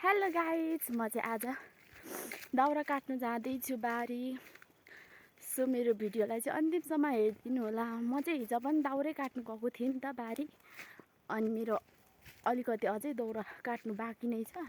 Hello guys, म चाहिँ आज दाउरा काट्न जाँदैछु बारी। सो मेरो भिडियोलाई चाहिँ अन्तिमसम्म हेरिदिनु होला। म चाहिँ हिजो पनि दाउरै काट्नु गएको थिएँ नि त बारी, अनि मेरो अलिकति अझै दाउरा काट्नु बाँकी नै छ।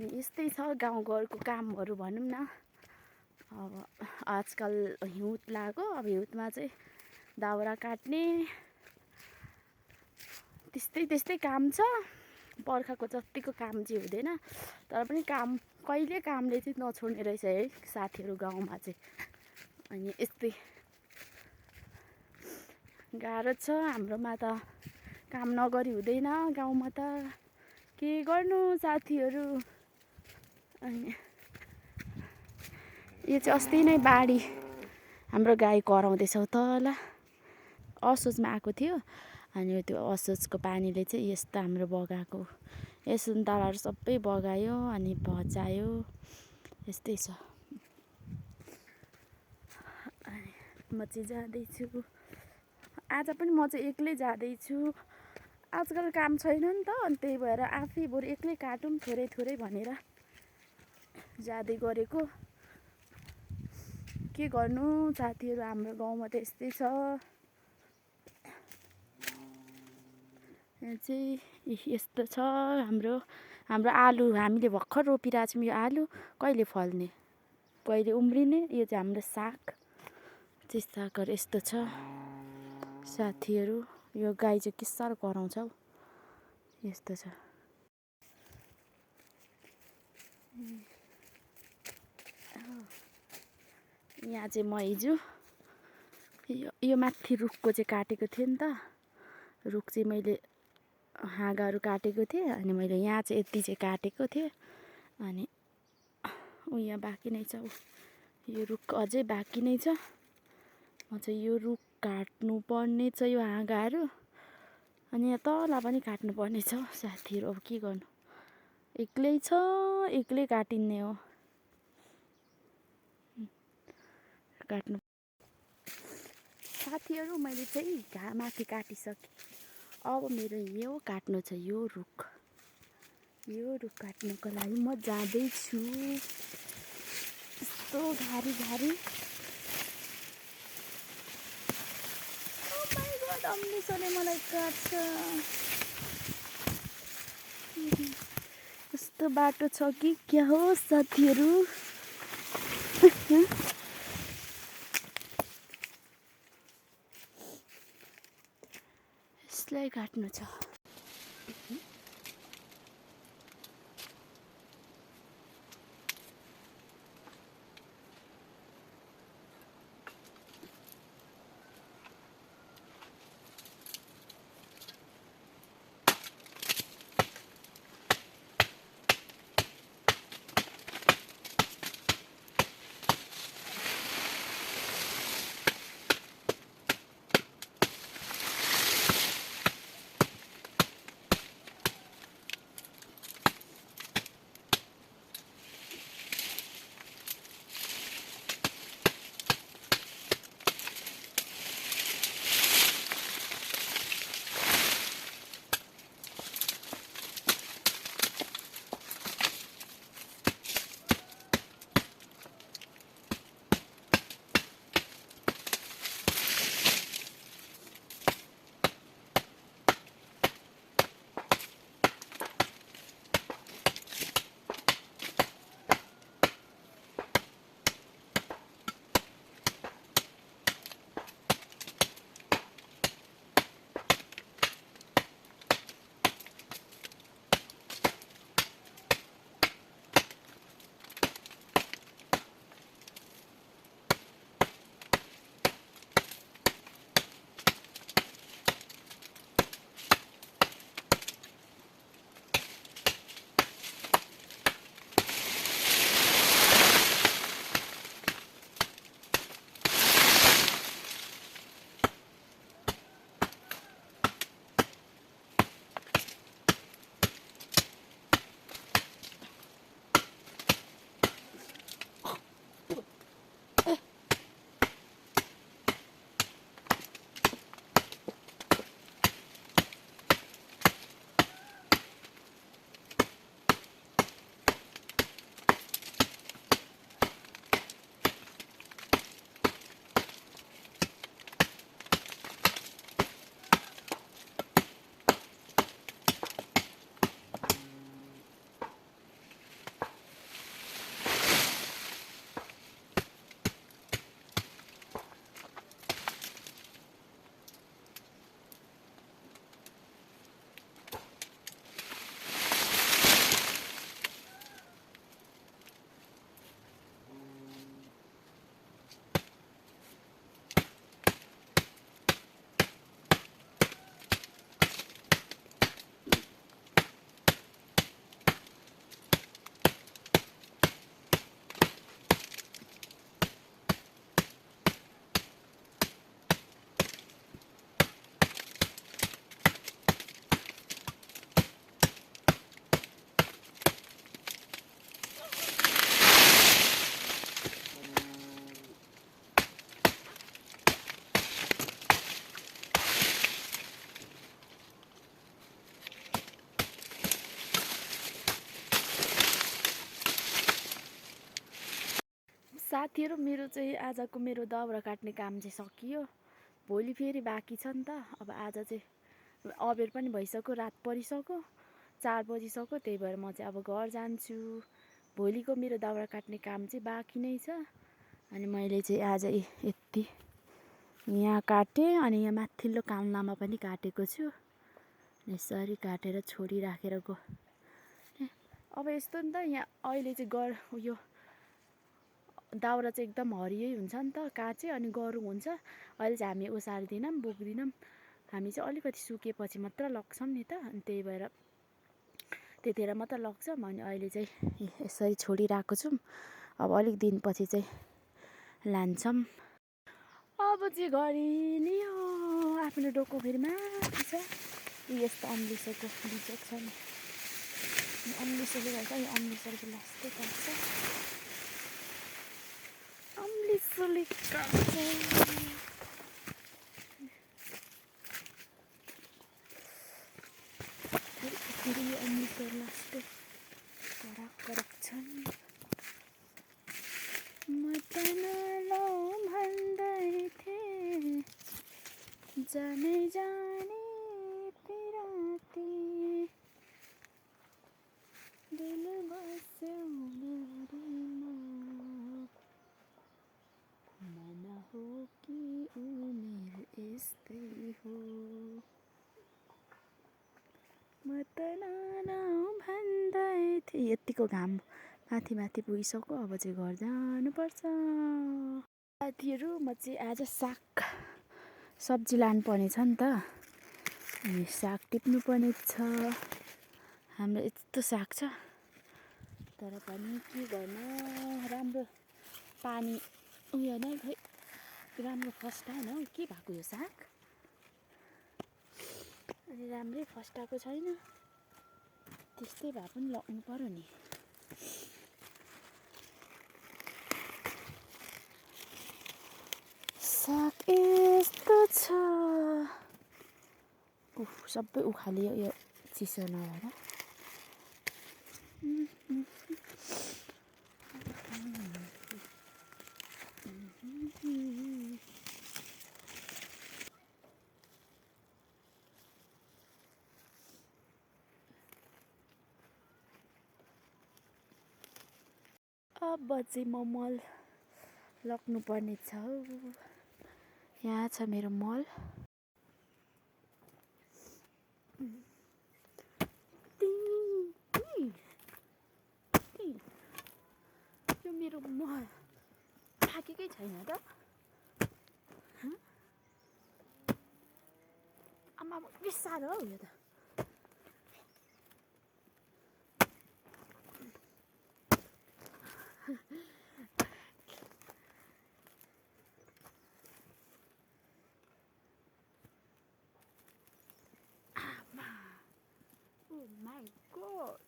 यस्तै छ गाउँघरको कामहरू भनौँ न। अब आजकल हिउँद लाग्यो, अब हिउँदमा चाहिँ दाउरा काट्ने त्यस्तै काम छ। बर्खाको जत्तिको काम चाहिँ हुँदैन, तर पनि काम कहिले कामले चाहिँ नछोड्ने रहेछ है साथीहरू गाउँमा चाहिँ। अनि यस्तै गाह्रो छ हाम्रोमा त, काम नगरी हुँदैन गाउँमा त। के गर्नु साथीहरू। अनि यो चाहिँ अस्ति नै बाढी हाम्रो गाई कराउँदैछौँ तल, असोजमा आएको थियो। अनि त्यो असोजको पानीले चाहिँ यस्तो हाम्रो बगाएको सुन्तलाहरू सबै बगायो अनि भचायो। यस्तै छ। म चाहिँ जाँदैछु आज पनि, म चाहिँ एक्लै जाँदैछु। आजकल काम छैन नि त, अनि त्यही भएर आफै बरु एक्लै काटौँ थोरै थोरै भनेर जाँदै गरेको। के गर्नु साथीहरू, हाम्रो गाउँमा त यस्तै छ। यहाँ चाहिँ यस्तो छ हाम्रो आलु हामीले भर्खर रोपिरहेको छौँ। यो आलु कहिले फल्ने, कहिले उम्रिने। यो चाहिँ हाम्रो साग चाहिँ, सागहरू यस्तो छ साथीहरू। यो गाई चाहिँ के साह्रो कराउँछ हौ, यस्तो छ। यहाँ चाहिँ म हिजो यो माथि रुखको चाहिँ काटेको थिएँ नि त। रुख चाहिँ मैले हाँगाहरू काटेको थिएँ, अनि मैले यहाँ चाहिँ यति चाहिँ काटेको थिएँ। अनि यहाँ बाँकी नै छ, यो रुख अझै बाँकी नै छ। म चाहिँ यो रुख काट्नु पर्ने छ, यो हाँगाहरू। अनि यहाँ तल पनि काट्नु पर्ने छ साथीहरू। अब के गर्नु, एक्लै छ, एक्लै काटिने हो काट्नु। साथीहरू मैले चाहिँ माथि काटिसकेँ। अब मेरो यो काट्नु छ, यो रुख काट्नुको लागि म जाँदैछु। यस्तो घारी अम्लिसोले मलाई काट्छ। यस्तो बाटो छ कि क्या हो साथीहरू। यसलाई काट्नु छ। साथीहरू मेरो चाहिँ आजको मेरो दाउरा काट्ने काम चाहिँ सकियो। भोलि फेरि बाँकी छ नि त। अब आज चाहिँ अबेर पनि भइसक्यो, रात परिसक्यो, 4 बजिसक्यो। त्यही भएर म चाहिँ अब घर जान्छु। भोलिको मेरो दाउरा काट्ने काम चाहिँ बाँकी नै छ। अनि मैले चाहिँ आज यति यहाँ काटेँ अनि यहाँ माथिल्लो कान्लामा पनि काटेको छु। यसरी काटेर छोडिराखेर अब यस्तो नि त, यहाँ अहिले चाहिँ उयो दाउरा चाहिँ एकदम हरियै हुन्छ नि त, काँचे अनि गह्रौँ हुन्छ। अहिले चाहिँ हामी ओसार्दैनौँ, बोक्दैनौँ। हामी चाहिँ अलिकति सुकेपछि मात्र लग्छौँ नि त। अनि त्यही भएर त्यतिखेर मात्र लग्छौँ। अनि अहिले चाहिँ यसरी छोडिरहेको छौँ। अब अलिक दिनपछि चाहिँ लान्छौँ। अब चाहिँ घरि नि आफ्नो डोको फेरि माथि छ। यस्तो अम्लिसोको बिजोग छ नि, अम्लिसोले गर्दा यो अम्लिसोले लास्टै काट्छ। अम्लिसोले काट्छ। फेरि यो अम्लिसो लास्टै कडक छन्। म त नलाउ भन्दै थिएँ, जाने जाने पिराती, दिल बस्यो मेरीमा, मन हो कि उमेर यस्तै हो। म त नलाउ भन्दै थिएँ। यतिको घाम माथि माथि पुगिसक्यो। अब चाहिँ घर जानुपर्छ। साथीहरू म चाहिँ आज साग सब्जी लानुपर्ने छ नि त। अनि साग टिप्नुपर्ने छ। हाम्रो यस्तो साग छ, तर पनि के गर्नु, राम्रो पानी उयो नै खै राम्रो फस्टाएन हौ। के भएको यो साग? अनि राम्रै फस्टाएको छैन। त्यस्तै भए पनि लग्नु पर्यो नि। साग यस्तो छ। सबै उखाल्यो यो चिसो नभएर। अब चाहिँ म मल लग्नुपर्ने छ। यहाँ छ मेरो मल। यो मेरो मल थाकेकै छैन त। आमा के साह्रो हौ यो त। Oh my god.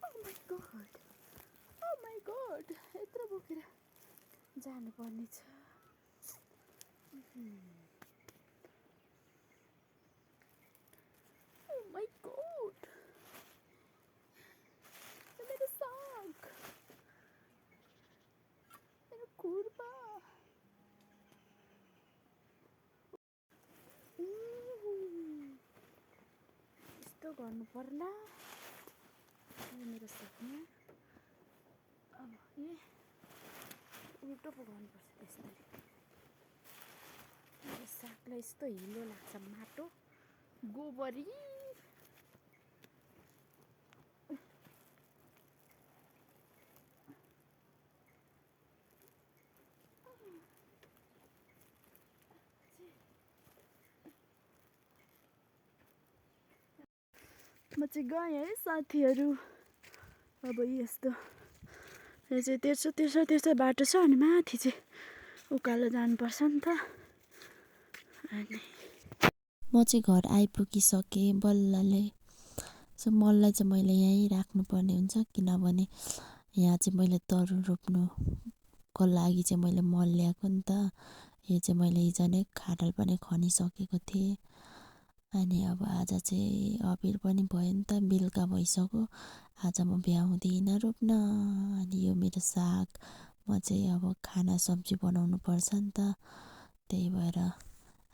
Oh my god. Oh my god. यत्रो बोकेर जानुपर्ने छ। Oh my god. यो मेरो साग, मेरो खुर्पा। यस्तो गर्नु पर्ला। यो मेरो सागमा अब उल्टो पो गर्नुपर्छ यसरी। मेरो सागलाई यस्तो हिलो लाग्छ, माटो गोबरी। म चाहिँ गएँ है साथीहरू। अब यस्तो यो चाहिँ तेर्सो बाटो छ। अनि माथि चाहिँ उकालो जानुपर्छ नि त। अनि म चाहिँ घर आइपुगिसकेँ बल्लले। सो मललाई चाहिँ मैले यहीँ राख्नुपर्ने हुन्छ, किनभने यहाँ चाहिँ मैले तरुल रोप्नुको लागि चाहिँ मैले मल ल्याएको नि त। यो चाहिँ मैले हिजो नै खाडल पनि खनिसकेको थिएँ। अनि अब आज चाहिँ अबेर पनि भयो नि त, बेलुका भइसक्यो। आज म भ्याउँदिनँ रोप्न। अनि यो मेरो साग म म चाहिँ अब खाना सब्जी बनाउनु पर्छ नि त, त्यही भएर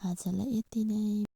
आजलाई यति नै।